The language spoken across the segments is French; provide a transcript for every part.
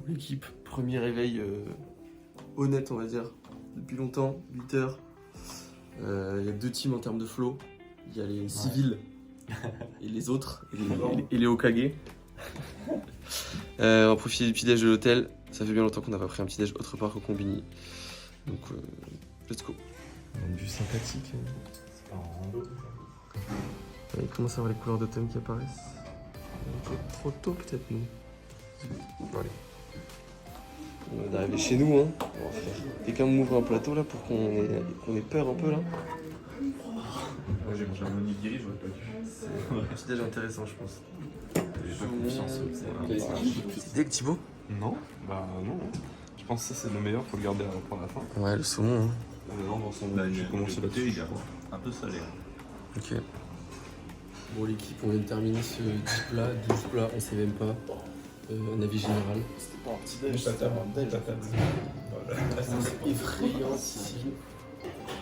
L'équipe, premier réveil honnête, on va dire, depuis longtemps, 8 heures. Il y a deux teams en termes de flow. Il y a les civils et les autres, et les Hokage. On va profiter du petit-déj de l'hôtel. Ça fait bien longtemps qu'on n'a pas pris un petit-déj autre part qu'au Combini. Donc, let's go. Du sympathique. C'est pas en rando. Il commence à avoir les couleurs d'automne qui apparaissent. Un peu trop tôt peut-être, nous. Bon, allez. On est arrivé chez nous, hein. Bon, quelqu'un m'ouvre un plateau là pour qu'on ait peur un peu là. Moi j'ai mangé un onigiri, j'aurais pas dû. C'est un petit déj intéressant, je pense. J'ai pas confiance. C'est dès que Thibaut? Non, bah non. Je pense que ça c'est le meilleur, faut le garder pour la fin. Ouais, le saumon. Hein. Dans son Là, j'ai commencé là-dessus. Il est un peu salé. Ok. Bon, l'équipe, on vient de terminer ce 10 plats, 12 plats, on sait même pas. Un avis général. C'était pas un petit déj, c'était un déj en fait. C'est effrayant ici.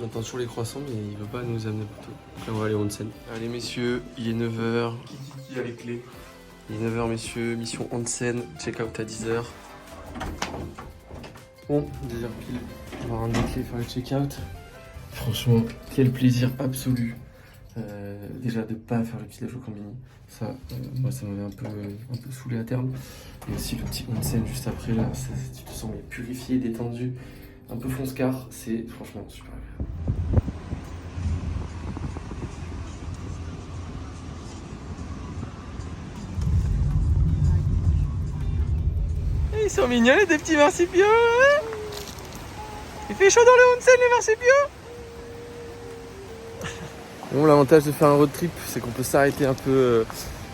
On attend toujours les croissants, mais il veut pas nous amener plutôt. Donc là, on va aller au Onsen. Allez, messieurs, il est 9h. Qui a les clés? Il est 9h, messieurs. Mission Onsen. Check-out à 10h. Bon, 10h pile. On va rendre les clés, faire le check-out. Franchement, quel plaisir absolu. Déjà de pas faire le petit déj au Combini. Ça, moi, ça m'avait un peu saoulé à terme. Et aussi le petit onsen juste après, là, tu te sens mais purifié, détendu, un peu fonce-car. C'est franchement super agréable. Ils sont mignons les deux petits marsupiaux, hein. Il fait chaud dans le onsen les marsupiaux. Bon, l'avantage de faire un road trip, c'est qu'on peut s'arrêter un peu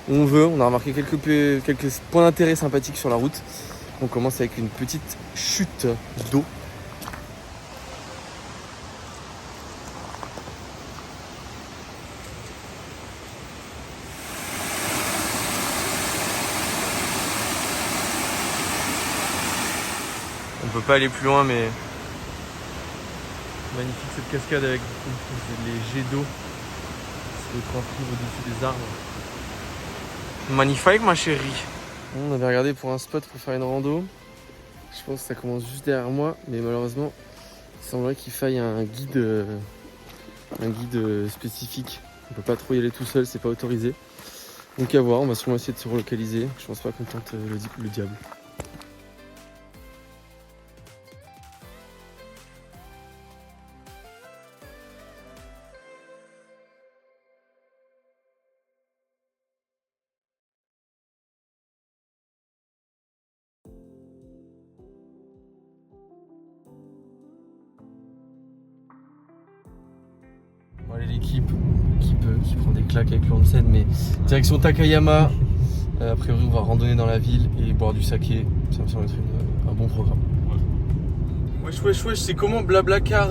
où on veut. On a remarqué quelques points d'intérêt sympathiques sur la route. On commence avec une petite chute d'eau. On peut pas aller plus loin, mais magnifique cette cascade avec les jets d'eau. Le tranquille au-dessus des arbres. Magnifique ma chérie. On avait regardé pour un spot pour faire une rando. Je pense que ça commence juste derrière moi, mais malheureusement, il semblerait qu'il faille un guide spécifique. On peut pas trop y aller tout seul, c'est pas autorisé. Donc à voir, on va sûrement essayer de se relocaliser. Je pense pas qu'on tente le diable. Bon, allez l'équipe qui prend des claques avec le onsen, mais direction Takayama. A priori on va randonner dans la ville et boire du saké. Ça me semble être un bon programme. Wesh, c'est comment Blablacar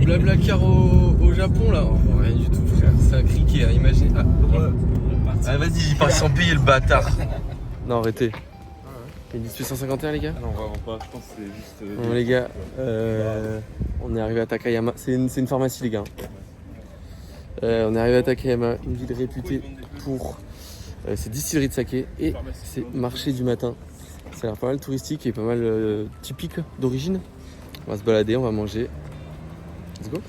Blablacar au Japon là? Oh, rien du tout frère, c'est un criquet, hein, imagine. Ah vas-y, il passe sans payer le bâtard. Non arrêtez. Il y a une liste 151 les gars? Non vraiment pas, je pense que c'est juste... Bon les gars, on est arrivé à Takayama, c'est une pharmacie les gars. On est arrivé à Takayama, une ville réputée pour ses distilleries de saké et ses marchés du matin. Ça a l'air pas mal touristique et pas mal typique d'origine. On va se balader, on va manger. Let's go.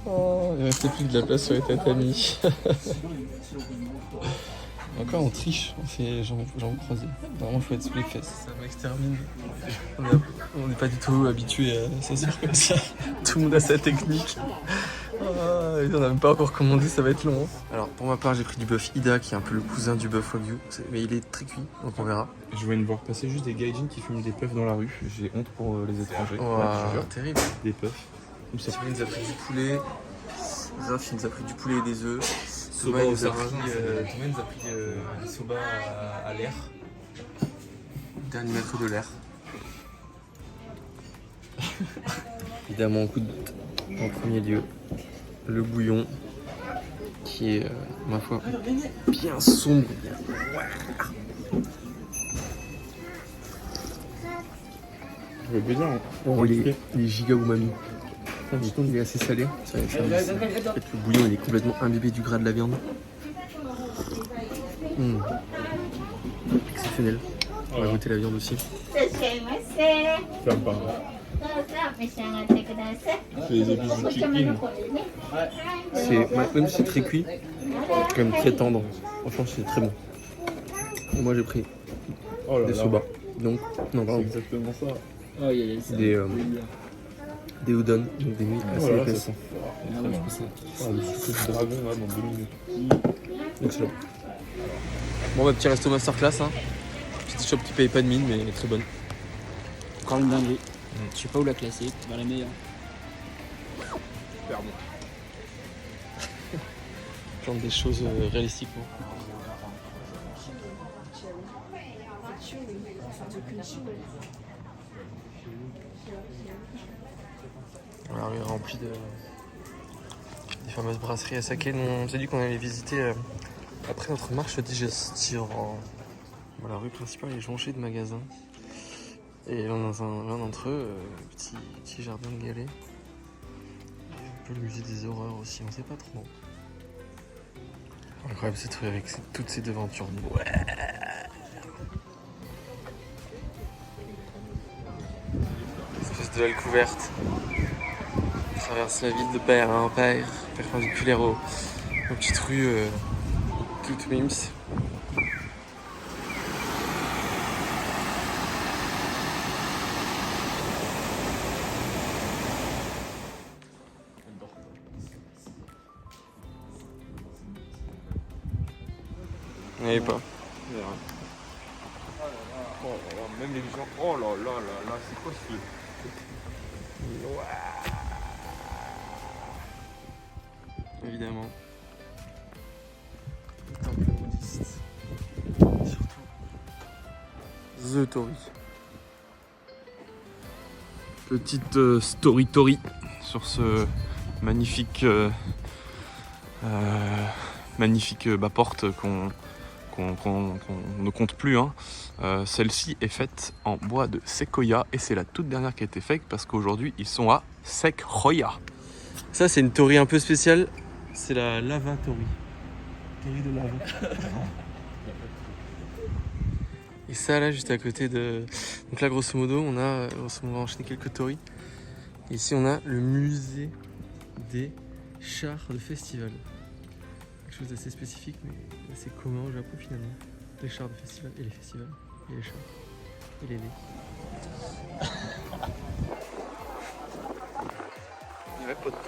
Oh, il restait plus que de la place sur les tatamis. Encore on triche, on fait jambes croisées. Vraiment faut être sous les fesses. Ça m'extermine. On n'est pas du tout habitué à s'asseoir comme ça. Tout le monde a sa technique. On n'a même pas encore commandé, ça va être long. Alors pour ma part j'ai pris du bœuf Ida qui est un peu le cousin du bœuf Wagyu. Mais il est très cuit, donc on verra. Je viens de voir passer juste des gaijins qui fument des puffs dans la rue. J'ai honte pour les étrangers. Wow, terrible. Des puffs. Thierry nous a pris du poulet. Raph nous a pris du poulet et des œufs. Soba Thomas au nous a sarrasin. pris des soba à l'air. Dernier maître de l'air. Évidemment, en premier lieu, le bouillon qui est, ma foi, bien sombre. Le bouillon, il est giga umami. Du coup, il est assez salé. En fait, le bouillon il est complètement imbibé du gras de la viande. Exceptionnel. On va goûter la viande aussi. Ferme pas. C'est les épices du chicken. Même si c'est très cuit, c'est quand même très tendre. Franchement, c'est très bon. Et moi, j'ai pris Oh là des là. soba. Donc, non, C'est pardon. exactement ça. Des udon, donc des nuits assez Oh là là, épaisses. ça sent fort. Le sucre du dragon là dans 2 minutes. Excellent. Bon, bah, petit resto masterclass. Hein. Petite shop qui paye pas de mine, mais très bonne. Encore une dinguerie. Je sais pas où la classer, dans la meilleure. Super bon. Plein des choses réalistiquement. La rue est remplie des fameuses brasseries à saké. Nous, on s'est dit qu'on allait visiter après notre marche digestive. La rue principale est jonchée de magasins. Et dans l'un d'entre eux, petit jardin de galets. Et un peu le musée des horreurs aussi, on sait pas trop. Incroyable cette rue avec toutes ces devantures. Ouais. Espèce de halle couverte. On traverse la ville de père en père, perpendiculaire aux petites rues toutes mimes. Il n'y avait pas. Oh là là, même les gens. Oh là là là là, c'est quoi ce feu? Évidemment. Le temple bouddhiste. Surtout. The Tori. Petite story sur ce magnifique porte qu'on ne compte plus. Hein. Celle-ci est faite en bois de séquoia et c'est la toute dernière qui a été faite parce qu'aujourd'hui ils sont à Sequoia. Ça c'est une tori un peu spéciale, c'est la lava tori. Tori de lava. Et ça là juste à côté de... Donc là grosso modo on va enchaîner quelques toris. Et ici on a le musée des chars de festival. Quelque chose d'assez spécifique mais assez commun au Japon finalement. Les chars de festival et les festivals et les chars et les laits. Il n'y avait pas de temps.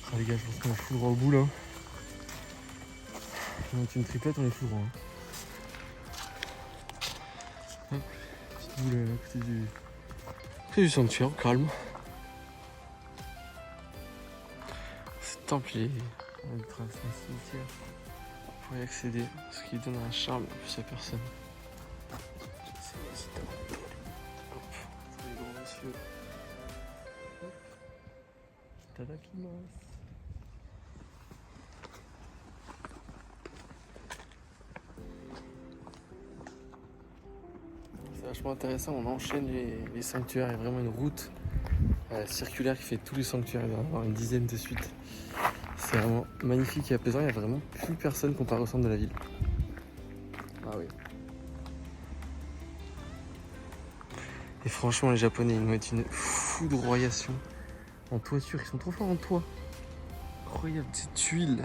Ah les gars, je pense qu'on est fou droit au bout là. On est une triplette, on est fou droit. Hop, petite boule à côté du sanctuaire, calme. Ce temple on traverse un cimetière pour y accéder, ce qui donne un charme plus à personne. Hop, les grands messieurs. Hop. Tadakimasu. C'est vachement intéressant, on enchaîne les sanctuaires, il y a vraiment une route circulaire qui fait tous les sanctuaires, il va y en avoir une dizaine de suite. C'est vraiment magnifique et apaisant, il n'y a vraiment plus personne comparé au centre de la ville. Ah oui. Et franchement les Japonais ils nous mettent une foudroyation en toiture, ils sont trop forts en toit. Incroyable, ces tuiles.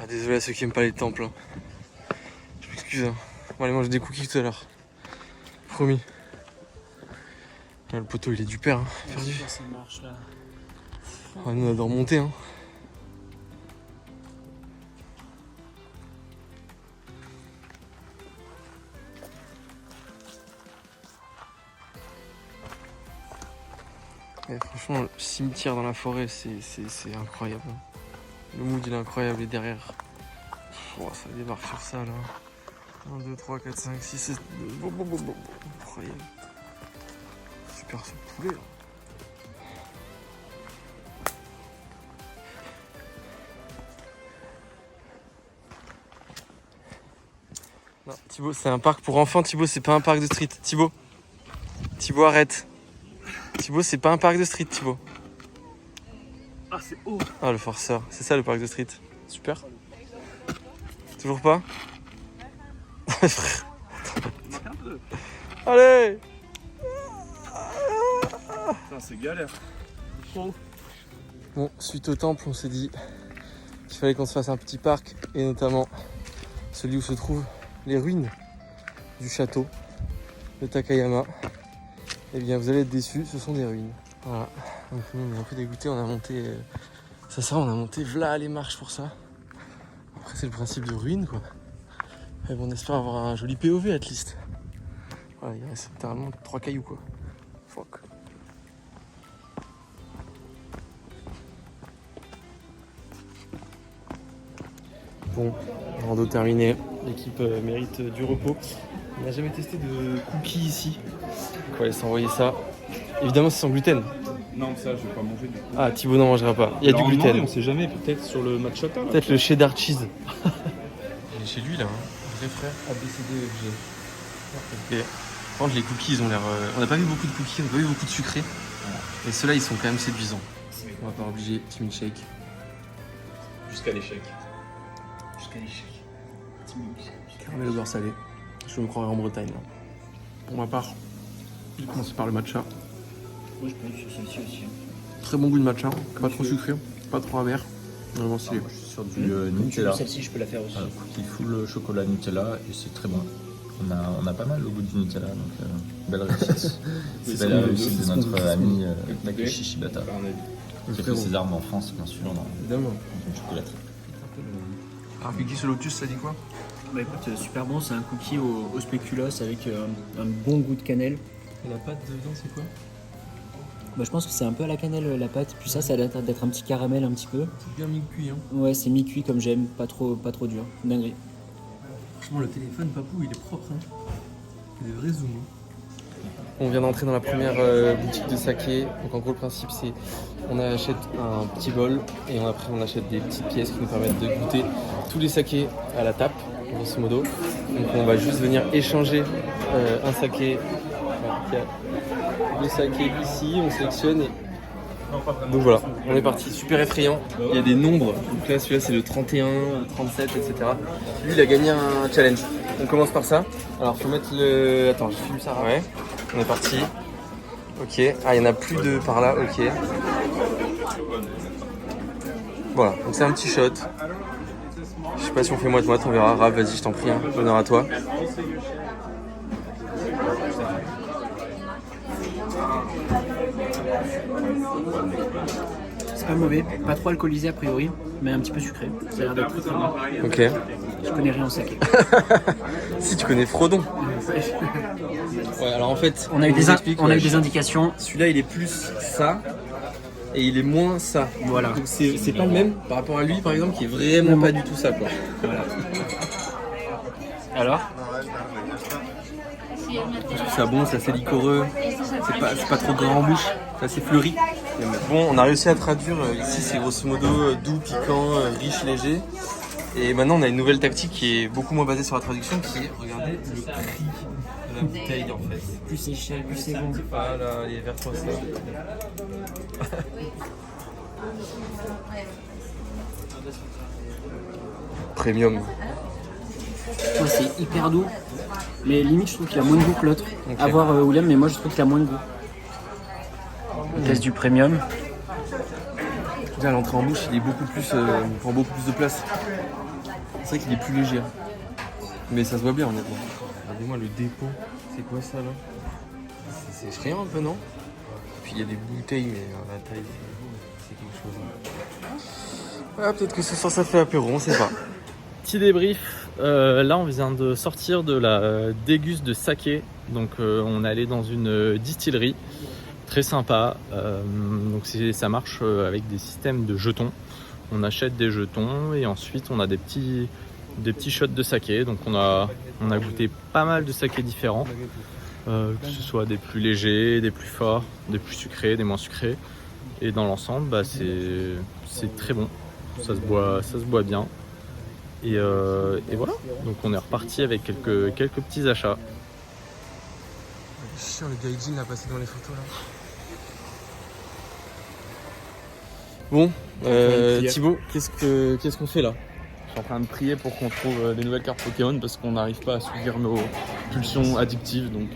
Ah, désolé à ceux qui aiment pas les temples. Hein. Je m'excuse. Hein. On va aller manger des cookies tout à l'heure. Promis. Là, le poteau il est du père. Hein. Perdu. Ça marche là. Ah, nous on adore monter. Hein. Et franchement, le cimetière dans la forêt, c'est incroyable. Le mood il est incroyable et derrière, oh, ça débarque sur ça là. 1, 2, 3, 4, 5, 6, 7, incroyable. Super ce poulet là. Non, Thibaut, c'est un parc pour enfants, Thibaut, c'est pas un parc de street. Thibaut, arrête. Thibaut, c'est pas un parc de street, Thibaut. Ah, c'est haut. Ah, le forceur, c'est ça le parc de street. Super. Toujours pas? Allez! Putain, c'est galère. Bon, suite au temple, on s'est dit qu'il fallait qu'on se fasse un petit parc, et notamment celui où se trouvent les ruines du château de Takayama. Eh bien, vous allez être déçus, ce sont des ruines. Voilà, donc nous on est un peu dégoûtés, on a monté... on a monté v'là les marches pour ça. Après c'est le principe de ruines quoi. Et bon, on espère avoir un joli POV at least. Voilà, il reste littéralement 3 cailloux quoi. Fuck. Bon, rando terminé, l'équipe mérite du repos. On n'a jamais testé de cookies ici. Donc on va aller s'envoyer ça. Évidemment c'est sans gluten. Non, ça, je vais pas manger du coup. Ah, Thibaut n'en mangera pas. Il y a du gluten. On sait jamais, peut-être sur le matchata. Peut-être le cheddar cheese. Il est chez lui là, hein. Vrai frère ABCDFG. Ok. Par contre, les cookies ils ont l'air. On n'a pas vu beaucoup de cookies, on n'a pas vu beaucoup de sucré. Et ceux-là ils sont quand même séduisants. On va pas obliger petit milkshake. Jusqu'à l'échec. Caramel au beurre salé. Je me croirais en Bretagne là. Pour ma part, j'ai commencé par le matcha. Moi je peux sur celle-ci aussi. Très bon goût de matcha, pas trop sucré, pas trop amer. Vraiment stylé. Je suis sur du Nutella. Celle-ci je peux la faire aussi. Cookie full chocolat Nutella et c'est très bon. On a pas mal le goût du Nutella, donc belle réussite. C'est belle réussite de notre ami Takeshi Shibata, qui a fait ses armes en France, bien sûr, dans Évidemment. une chocolaterie. Alors, cookie sur Lotus, ça dit quoi? Bah écoute, super bon, c'est un cookie au spéculoos avec un bon goût de cannelle. Et la pâte dedans, c'est quoi? Bah je pense que c'est un peu à la cannelle la pâte, puis ça a l'air d'être un petit caramel un petit peu. C'est bien mi-cuit, hein. Ouais, c'est mi-cuit comme j'aime, pas trop dur. Dinguerie. Franchement, le téléphone, papou, il est propre, hein. Il est vrai zoom. On vient d'entrer dans la première boutique de saké. Donc en gros, le principe, c'est on achète un petit bol et après on achète des petites pièces qui nous permettent de goûter tous les sakés à la tape, grosso modo. Donc on va juste venir échanger un saké. Voilà, il y a deux sakés ici, on sélectionne et... Donc voilà, on est parti, super effrayant. Il y a des nombres, donc là celui-là c'est le 31, 37, etc. Lui il a gagné un challenge. On commence par ça. Alors faut mettre le... Attends, je filme ça. Ouais, on est parti. Ok, ah il y en a plus de par là, ok. Voilà, donc c'est un petit shot. Je sais pas si on fait moite-moite, on verra. Rav, vas-y, je t'en prie, hein. Honneur à toi. C'est pas mauvais, pas trop alcoolisé a priori, mais un petit peu sucré. Ça a l'air d'être très bon. Ok. Je connais rien en saké. Si tu connais Frodon. Ouais, alors en fait, On a eu des indications. Celui-là il est plus ça et il est moins ça. Voilà. Donc c'est pas le même par rapport à lui par exemple qui est vraiment pas du tout ça quoi. Voilà. Alors C'est ça bon, c'est assez liquoreux, c'est pas trop grand en bouche, c'est assez fleuri. Bon, on a réussi à traduire ici c'est grosso modo doux, piquant, riche, léger. Et maintenant on a une nouvelle tactique qui est beaucoup moins basée sur la traduction qui est, regardez, le prix de la bouteille en fait. plus c'est cher, plus c'est bon. Ah là, allez, vers toi ça. Premium. Moi, c'est hyper doux, mais limite je trouve qu'il a moins de goût que l'autre. Ok. À voir William, mais moi je trouve qu'il a moins de goût. On teste du premium. Là, l'entrée en bouche, il est beaucoup plus, il prend beaucoup plus de place. C'est vrai qu'il est plus léger. Mais ça se voit bien honnêtement. Regardez-moi le dépôt. C'est quoi ça là? C'est effrayant un peu, non? Puis il y a des bouteilles, mais la taille, c'est quelque chose. Ah, peut-être que ce soir ça fait apéro, on sait pas. Petit débrief, là on vient de sortir de la déguste de saké, donc on est allé dans une distillerie très sympa. Donc ça marche avec des systèmes de jetons. On achète des jetons et ensuite on a des petits shots de saké. Donc on a goûté pas mal de sakés différents, que ce soit des plus légers, des plus forts, des plus sucrés, des moins sucrés. Et dans l'ensemble, bah, c'est très bon. Ça se boit bien. Et voilà. Donc on est reparti avec quelques petits achats. Chiant, le gaijin l'a passé dans les photos là. Bon, Thibaut, qu'est-ce qu'on fait là? Je suis en train de prier pour qu'on trouve des nouvelles cartes Pokémon parce qu'on n'arrive pas à suivre nos pulsions addictives. Donc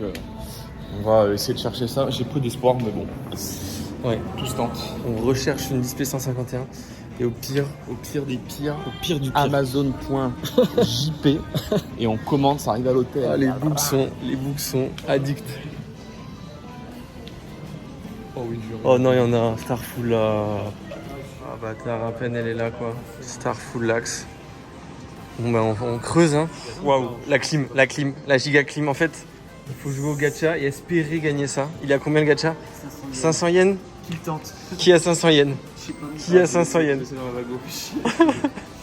on va essayer de chercher ça. J'ai peu d'espoir, mais bon. Ouais. Tout se tente. On recherche une display 151 et au pire des pires, au pire du pire. Amazon.jp et on commande, ça arrive à l'hôtel. Ah, les books sont addicts. Oh oui, Oh non, il y en a un, Starful là. Ah bâtard, à peine elle est là quoi. Starful Lax. Bon bah on creuse hein. Waouh, la giga clim. En fait, il faut jouer au gacha et espérer gagner ça. Il a combien le gacha? 500 yens. Qui tente? Qui a 500 yens? Qui a 500 yens? C'est dans la gauche.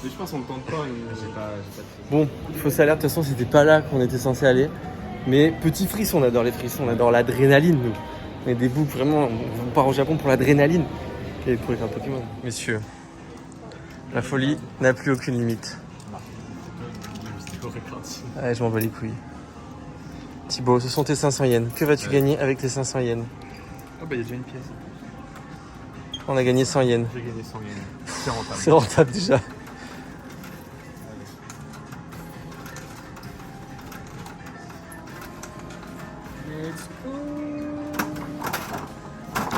Mais je pense qu'on ne tente pas. J'ai pas Bon, fausse alerte, de toute façon c'était pas là qu'on était censé aller. Mais petit frisson, on adore les frissons, on adore l'adrénaline nous. On est des boucs vraiment, on part au Japon pour l'adrénaline et pour les cartes Pokémon. Messieurs, la folie n'a plus aucune limite. Ouais, je m'en bats les couilles. Thibaut, ce sont tes 500 yens. Que vas-tu gagner avec tes 500 yens? Ah bah il y a déjà une pièce. On a gagné 100 yens. J'ai gagné 100 yens. C'est rentable. C'est rentable déjà.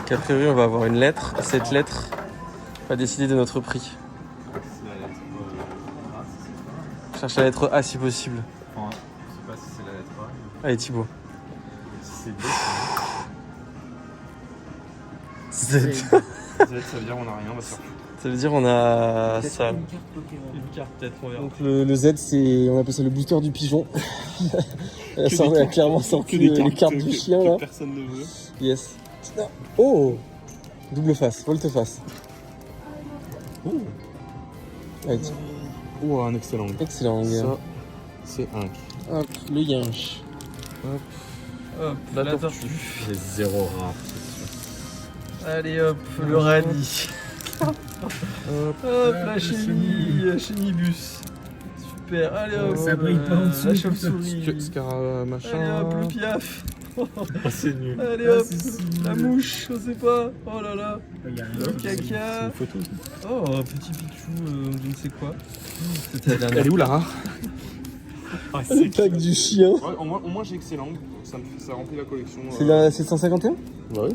A priori, on va avoir une lettre. Cette lettre va décider de notre prix. Cherche la lettre A si possible. Enfin, je sais pas si c'est la lettre A. Allez Thibaut. Si c'est B, Z. Z, ça veut dire on a rien, on va se faire foutre. Ça veut dire on a ça. Une carte Pokémon. Une carte peut-être, on verra. Donc le Z, c'est, on appelle ça le booster du pigeon. Elle a clairement sorti les cartes du chien là. Personne ne veut. Yes. Oh, double face, volte-face. Oh, Ouais, oh un excellent. excellent gars. Ça, c'est un. Hop, le yinche. Hop, la tortue. J'ai 0 rare. Allez hop, le radis. Hop, la chenibus. Super, allez hop. Ça brille pas en dessous. La chauve-souris. Scara machin. Allez hop, le piaf. C'est nul. Allez hop, la mouche, je sais pas. Oh là là. Le caca. Photo. Oh, un petit Pichou, je ne sais quoi. C'était la dernière. Elle est où la rare? Le pack du chien. Ouais, au moins j'ai excellent. Ça remplit la collection. C'est la 751 Ouais.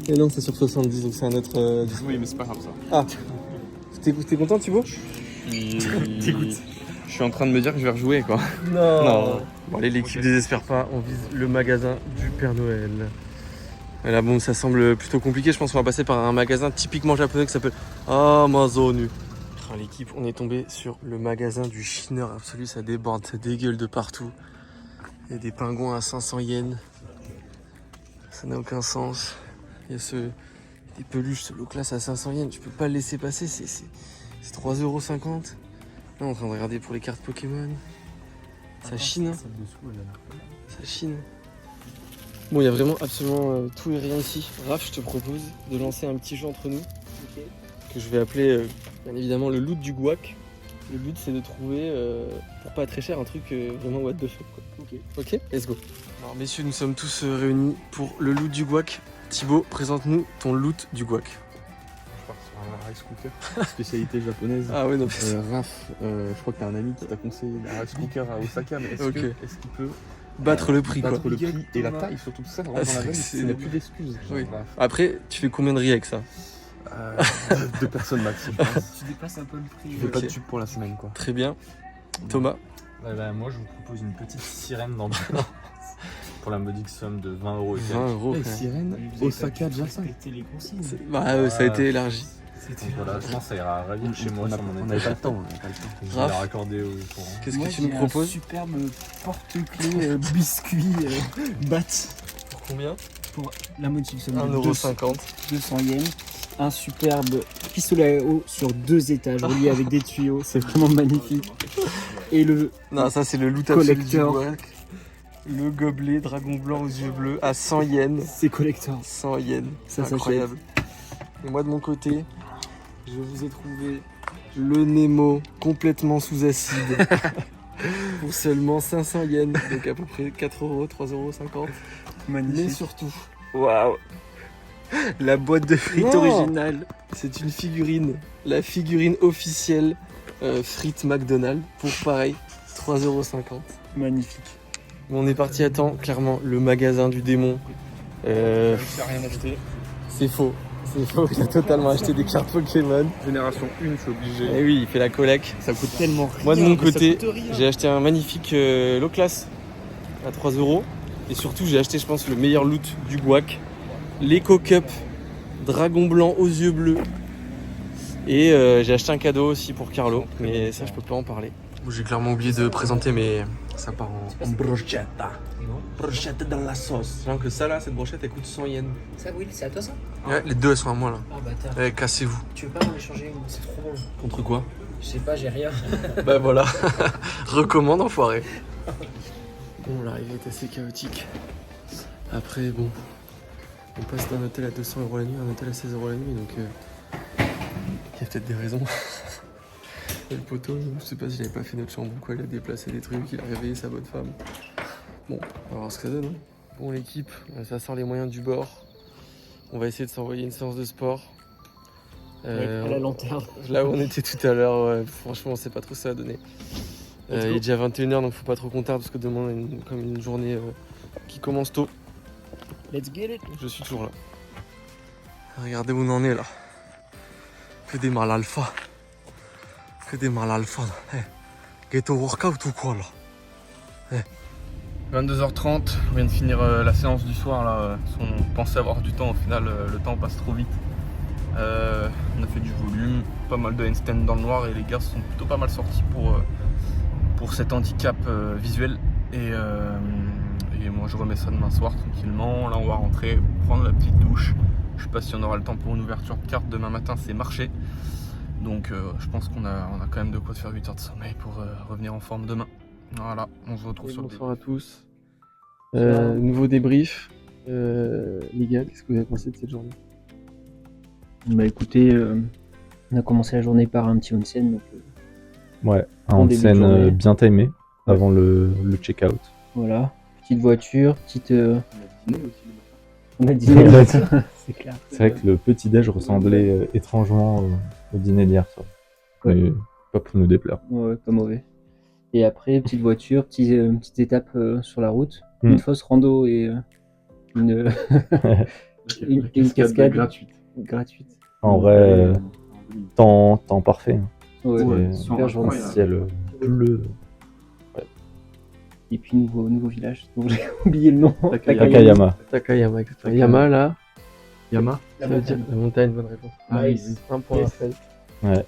Et non, c'est sur 70, donc c'est un autre. Oui, mais c'est pas grave ça. Ah. T'es content, Thibaut? T'écoutes. Je suis en train de me dire que je vais rejouer quoi. Non. Bon, allez, l'équipe désespère pas. On vise le magasin du Père Noël. Et là, bon, ça semble plutôt compliqué. Je pense qu'on va passer par un magasin typiquement japonais qui s'appelle Amazonu. L'équipe, on est tombé sur le magasin du chineur absolu. Ça déborde, ça dégueule de partout. Il y a des pingouins à 500 yens. Ça n'a aucun sens. Il y a des peluches, ce low-class à 500 yens. Tu peux pas le laisser passer. C'est 3,50 €. Là, on est en train de regarder pour les cartes Pokémon. Ça chine. Ça chine. Bon, il y a vraiment absolument tout et rien ici. Raph, je te propose de lancer un petit jeu entre nous. Que je vais appeler, bien évidemment, le loot du guac. Le but, c'est de trouver, pour pas très cher, un truc vraiment what the fuck, quoi. Ok, let's go. Alors, messieurs, nous sommes tous réunis pour le loot du guac. Thibaut, présente-nous ton loot du guac. Je pars sur un rice cooker, spécialité japonaise. Ah ouais, non. Raph, je crois que t'as un ami qui t'a conseillé un rice cooker à Osaka, mais est-ce qu'il peut Battre le prix, quoi. battre le prix et la taille, surtout tout ça, ça rentre dans la veine, c'est- ce n'est plus d'excuses. Oui. Raph. Après, tu fais combien de riz avec ça? 2 personnes maxi, je pense. Tu dépasses un peu le prix. Je fais pas de Ok. tube pour la semaine quoi. Très bien. Thomas? Moi, je vous propose une petite sirène d'ambulance pour la modique somme de 20 € et quelques. 20 €. Hey, sirène, Osaka, déjà ça. Respecter les consignes. Bah, ça a été élargi. Donc voilà, je pense que ça ira ravir chez moi sur mon On n'avait étage. pas le temps, on n'avait pas le temps. Je vais Raph. la raccorder au courant. Qu'est-ce Moi, que tu nous j'ai un proposes? superbe porte-clés biscuit bat. Pour combien? pour la modique somme de 1,50€. 200 yens. Un superbe pistolet à eau sur 2 étages relié avec des tuyaux, c'est vraiment magnifique. Et le Non, ça c'est le loot absolu du collector, Gouac. Le gobelet dragon blanc aux yeux bleus à 100 yens. c'est collector. 100 yens. Ça C'est incroyable. Et moi de mon côté, je vous ai trouvé le Nemo complètement sous acide pour seulement 500 yens, donc à peu près 4€, 3,50€. Mais Magnifique. surtout, Waouh. La boîte de frites Non. originale. c'est une figurine, la figurine officielle frites McDonald's pour pareil 3,50€. Magnifique. Bon, on est parti à temps, clairement, le magasin du démon. J'ai rien acheté. C'est faux, il a totalement acheté des cartes Pokémon. Génération 1, je suis obligé. Et oui, il fait la collecte. Ça coûte tellement rien. Moi de mon mais ça côté, coûte rien. j'ai acheté un magnifique low class à 3€. Et surtout, j'ai acheté, je pense, le meilleur loot du Gouac. L'Eco Cup dragon blanc aux yeux bleus. Et j'ai acheté un cadeau aussi pour Carlo, mais ça, je peux pas en parler. J'ai clairement oublié de présenter, mais ça part en brochetta. Brochette dans la sauce. C'est que ça là, cette brochette, elle coûte 100 yens. Ça, Will, c'est à toi ça? Ouais, les deux, elles sont à moi là. Ah bâtard. Eh, cassez-vous. Tu veux pas m'en échanger une? C'est trop bon. Contre quoi? Je sais pas, j'ai rien. Bah voilà. Recommande, enfoiré. Bon, l'arrivée est assez chaotique. Après, bon, on passe d'un hôtel à 200€ la nuit à un hôtel à 16€ la nuit, donc il y a peut-être des raisons. Et le poteau, je sais pas s'il avait pas fait notre chambre ou quoi, il a déplacé des trucs, il a réveillé sa bonne femme. Bon, on va voir ce que ça donne. Hein. Bon, l'équipe, ça sort les moyens du bord. On va essayer de s'envoyer une séance de sport. À la lanterne. Là où on était tout à l'heure, ouais, franchement, on sait pas trop ce que ça va donner. Il est déjà 21h, donc faut pas trop qu'on tarde parce que demain on a comme une journée qui commence tôt. Let's get it. Je suis toujours là. Regardez où on en est là. Que des mal alpha. Que des mal alpha là. Ghetto workout ou quoi là? 22h30, on vient de finir la séance du soir là. On pensait avoir du temps, au final le temps passe trop vite. On a fait du volume, pas mal de handstand dans le noir et les gars sont plutôt pas mal sortis pour cet handicap visuel. Et moi je remets ça demain soir tranquillement. Là on va rentrer, prendre la petite douche. Je sais pas si on aura le temps pour une ouverture de carte. Demain matin c'est marché. Donc je pense qu'on a quand même de quoi se faire 8 heures de sommeil pour revenir en forme demain. Voilà, on se retrouve sur le Bonsoir à tous. Nouveau débrief. Les gars, qu'est-ce que vous avez pensé de cette journée? Bah écoutez, on a commencé la journée par un petit onsen. Donc, Ouais, Bon un début de scène journée. bien timé avant le check-out. voilà. Petite voiture, petite. On a dîné le matin. C'est clair. C'est vrai que le petit-déj ressemblait étrangement au dîner d'hier soir. Mais pas pour nous déplaire. Ouais, pas mauvais. Et après, petite voiture, petite étape sur la route. Mm. Une fausse rando et une cascade gratuite. gratuite. En vrai, temps parfait. Hein. Ouais, C'est super un journée. ciel bleu. Et puis nouveau village dont j'ai oublié le nom. Takayama. Takayama, exactement. Yama là. Yama. Ça veut dire la montagne, bonne réponse. Nice. Un point Raphaël. Ouais.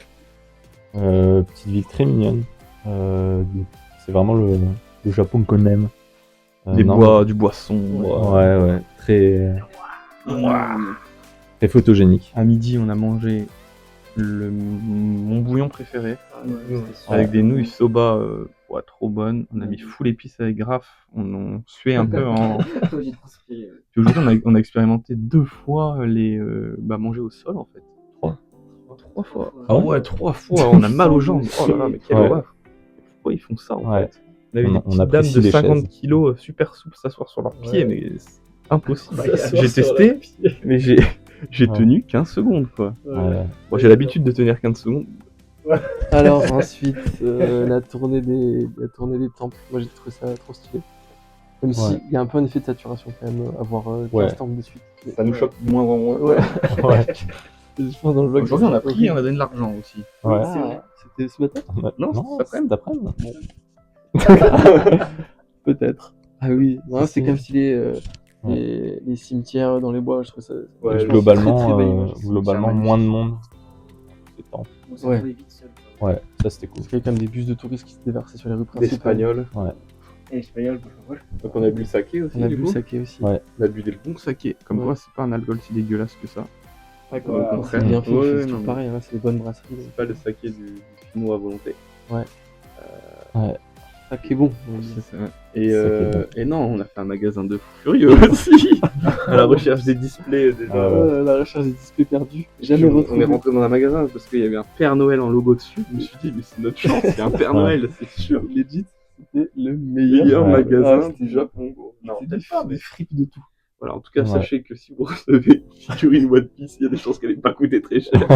Petite ville très mignonne. C'est vraiment le Japon qu'on aime. Des non, bois, du boisson. Ouais. Très photogénique. À midi, on a mangé mon bouillon préféré avec des nouilles soba trop bonnes. On a mis full épices avec graphe. On suait un peu en. Puis aujourd'hui, on a expérimenté 2 fois les manger au sol en fait. 3 fois. Ah ouais 3 fois. On a mal aux jambes. Oh là là, mais quelle Ouais. horreur. Pourquoi ils font ça en Ouais. fait? On avait On des petites dames apprécie de les 50 chaises. kilos super souples s'asseoir sur leurs pieds, mais c'est impossible. J'ai J'ai testé, mais j'ai tenu 15 secondes quoi. Ouais. Moi j'ai l'habitude de tenir 15 secondes. Alors ensuite, la tournée des temples. Moi j'ai trouvé ça trop stylé. Même si il y a un peu un effet de saturation quand même, avoir 15 Ouais. temples de suite. Ça nous choque moins en moins. Ouais. Ouais. Je pense dans le vlog. Aujourd'hui on a pris, on a donné de l'argent aussi. Ouais. Ah, c'était ce matin? Non, c'est cet après-midi. Peut-être. Ah oui, non, c'est Si. quand même stylé. Ouais. Les cimetières dans les bois, je trouve ça. Ouais, je pense Globalement, très, très globalement moins de monde. C'est temps. Ouais. Ouais, ça c'était cool. Parce qu'il y a quand même des bus de touristes qui se déversaient sur les rues principales. D'espagnol. Espagnol, Donc on a bu le saké aussi. on a du bu coup. le saké aussi. Ouais. On a bu des bons sakés. Comme Ouais. quoi, c'est pas un alcool si dégueulasse que ça. Ouais, Au contraire. c'est bien fait, Ouais, c'est non, tout mais pareil, hein, c'est des bonnes brasseries. c'est pas le saké du chinois à volonté. Saké bon. C'est ça. Et, Saké et non, on a fait un magasin de fous furieux aussi. À la recherche des displays. Déjà. Ah ouais. La recherche des displays perdus. Jamais On est retrouvé. rentré dans un magasin parce qu'il y avait un Père Noël en logo dessus. Je me suis dit, mais c'est notre chance, il y a un Père Ouais. Noël, c'est sûr. Legit, c'était le Meilleur meilleur. Ouais. magasin Ah, c'était du Japon. Gros. Non, C'était peut-être pas, mais des fripes de tout. voilà. En tout cas, Ouais. sachez que si vous recevez une figurine One Piece, il y a des chances qu'elle n'ait pas coûté très cher.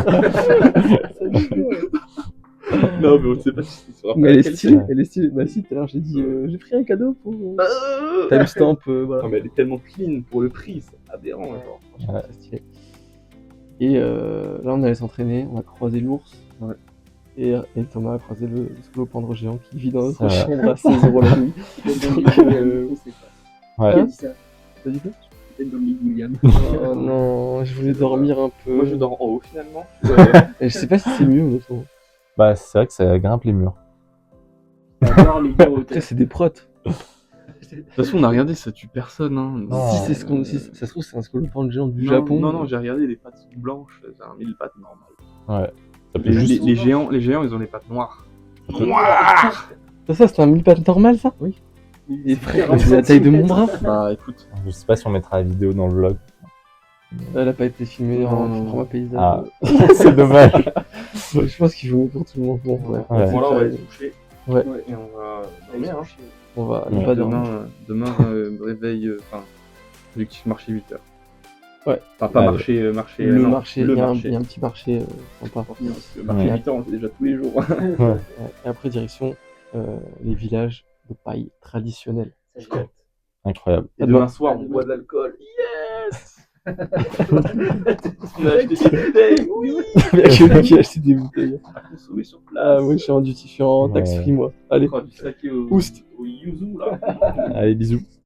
Non, mais on ne sait pas si ce sera Mais elle est quel stylée, Ouais. elle est stylée. Bah si, tout à l'heure j'ai dit, j'ai pris un cadeau pour... c'est. T'as le stamp, voilà. Non, mais elle est tellement clean pour le prix, c'est aberrant. Genre. Franchement, c'est stylé. Et là, on allait s'entraîner, on a croisé l'ours. Ouais. Et Thomas a croisé le scolopendre géant qui vit dans notre C'est chambre à 16 € la nuit. Ouais. Hein T'as dit quoi? Oh non, je voulais dormir un peu. Moi, je dors en haut finalement. Et je sais pas si c'est mieux, honnêtement. Bah, c'est vrai que ça grimpe les murs. Après, c'est des protes. De toute façon, on a regardé, ça tue personne. Hein. Non. Si, c'est ce qu'on... si ça se trouve, c'est un scolopendre géant du Non, Japon. Non, j'ai regardé, les pattes sont blanches, c'est un mille pattes normal. Ouais. Ça peut juste. Les géants, ils ont les pattes noires. Ça, c'est un mille-pattes normal, ça? Oui. Et frère, c'est la taille de mon bras. Bah écoute, Je sais pas si on mettra la vidéo dans le vlog. Elle a pas été filmée en Non. format paysage. Ah, c'est dommage. Je pense qu'il vaut mieux pour tout le monde. Bon, ouais. Ouais. voilà, on va aller se coucher. Ouais. Et on va dormir. Hein. On va Ouais. pas dormir. Demain réveil, enfin, objectif marché 8h. Ouais. Enfin, pas Ouais. marché, Le non, marché, le il y a marché. un petit marché sympa. Le marché Ouais. 8h, on le fait déjà tous les jours. Ouais. Et après, direction les villages de paille traditionnels. Incroyable. Et demain soir, on boit de l'alcool. Yes. On a acheté des bouteilles, oui. Il y a que lui qui a acheté des bouteilles. On a consommé sur place. Ah, moi, je suis en duty, je suis en tax free, moi. Allez, Du saké au Oust. yuzu là. Allez, bisous.